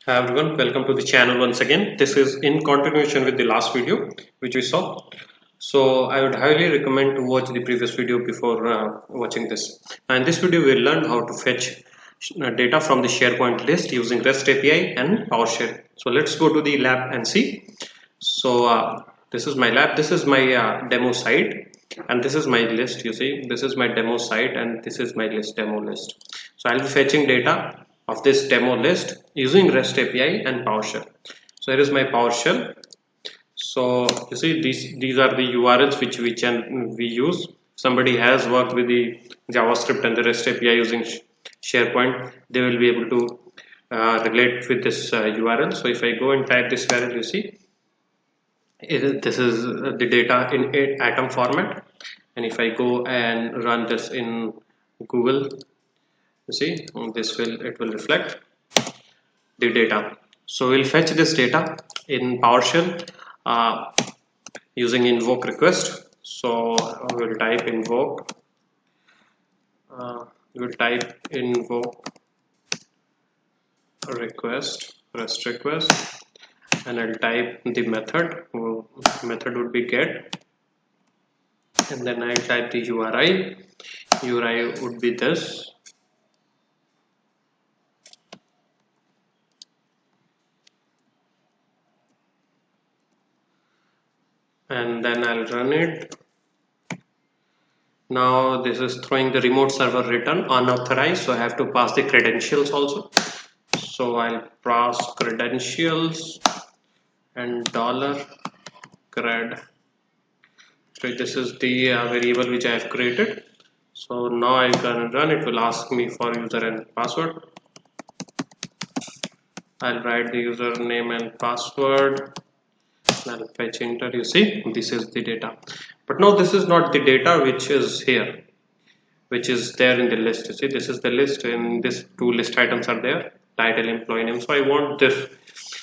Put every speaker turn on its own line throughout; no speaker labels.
Hi everyone, welcome to the channel once again. This is in continuation with the last video which we saw. So I would highly recommend to watch the previous video before watching this. Now in this video we'll learn how to fetch data from the SharePoint list using REST API and PowerShell. So let's go to the lab and see. So this is my lab, this is my demo site, and this is my list. You see, this is my demo site and this is my demo list. So I'll be fetching data of this demo list using REST API and PowerShell. So here is my PowerShell. So you see, these are the URLs which we use. Somebody has worked with the JavaScript and the REST API using SharePoint, they will be able to relate with this URL. So if I go and type this URL, you see this is the data in atom format, and if I go and run this in Google, you see it will reflect the data. So we'll fetch this data in PowerShell using invoke request. So we'll type invoke request REST request, and I'll type the method. Method would be get, and then I'll type the URI. URI would be this, and then I'll run it. Now this is throwing the remote server return unauthorized, so I have to pass the credentials also. So I'll pass credentials and $cred. So this is the variable which I have created. So now I can run. It will ask me for user and password. I'll write the username and password. I'll fetch enter. You see, this is the data. But now this is not the data which is here, which is there in the list. You see, this is the list, and this two list items are there, title, employee name. So I want this.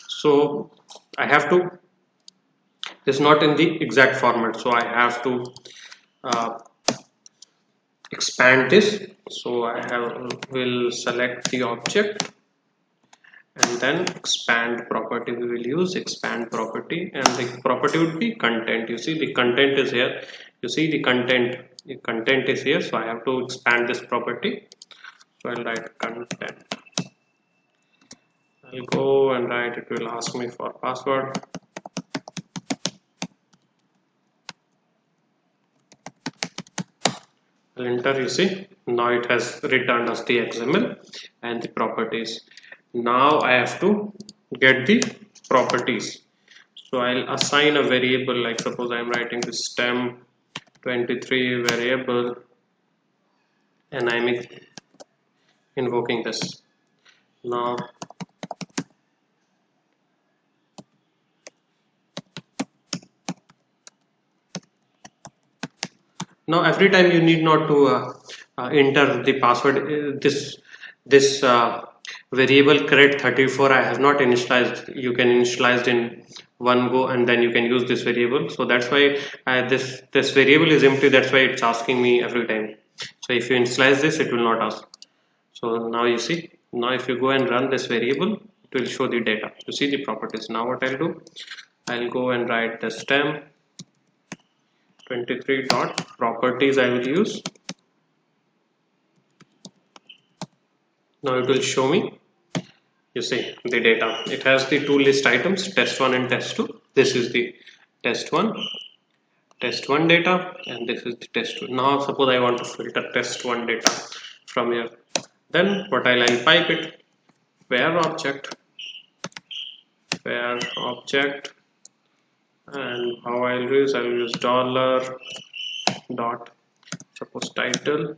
So I have to, this is not in the exact format, so I have to expand this. So will select the object and then expand property. We will use expand property, and the property would be content. You see, the content is here. You see, the content is here, so I have to expand this property. So I'll write content. I'll go and write, it will ask me for password. I'll enter. You see, now it has returned us the XML and the properties. Now I have to get the properties. So I'll assign a variable, like suppose I'm writing the stem 23 variable, and I'm invoking this. Now every time you need not to enter the password. This variable cred34 I have not initialized. You can initialize in one go, and then you can use this variable. So that's why this variable is empty. That's why it's asking me every time. So if you initialize this, it will not ask. So now you see, now if you go and run this variable, it will show the data. You see the properties. Now what I'll do, I'll go and write the stem 23 dot properties I will use. Now it will show me, you see, the data. It has the two list items, test1 and test2. This is the test1 data, and this is the test2. Now suppose I want to filter test1 data from here. Then what I'll pipe it, where object, and how I'll use dollar dot, suppose title,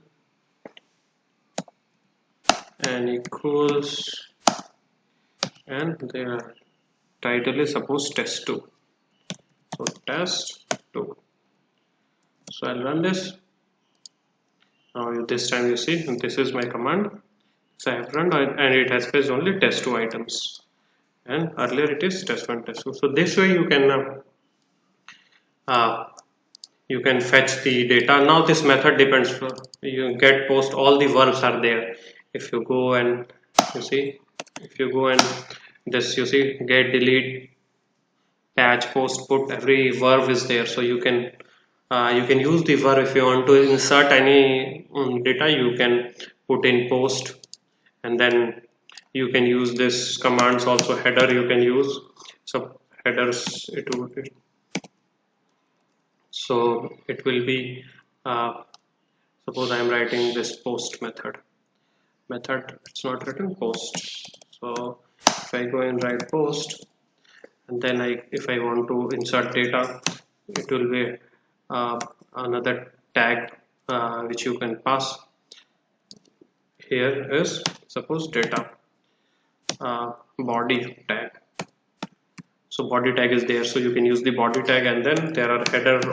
and equals, and the title is suppose test2. So test2. So I'll run this. Now this time you see, this is my command. So I have run, and it has fetched only test2 items, and earlier it is test1, test2. So this way you can fetch the data. Now this method depends. You get post, all the verbs are there. If you go and you see, if you go and This you see get, delete, patch, post, put, every verb is there. So you can use the verb. If you want to insert any data, you can put in post, and then you can use this commands also. Header you can use. So headers it will be, so it will be uh, suppose I am writing this post method, it's not written post. So if I go and write post, and then if I want to insert data, it will be uh, another tag which you can pass. Here is suppose data body tag. So body tag is there, so you can use the body tag, and then there are headers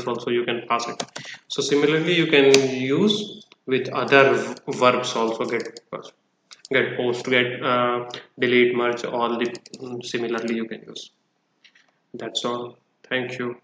also you can pass it. So similarly you can use with other verbs also, get post, get delete, merge, all the similarly you can use. That's all. Thank you.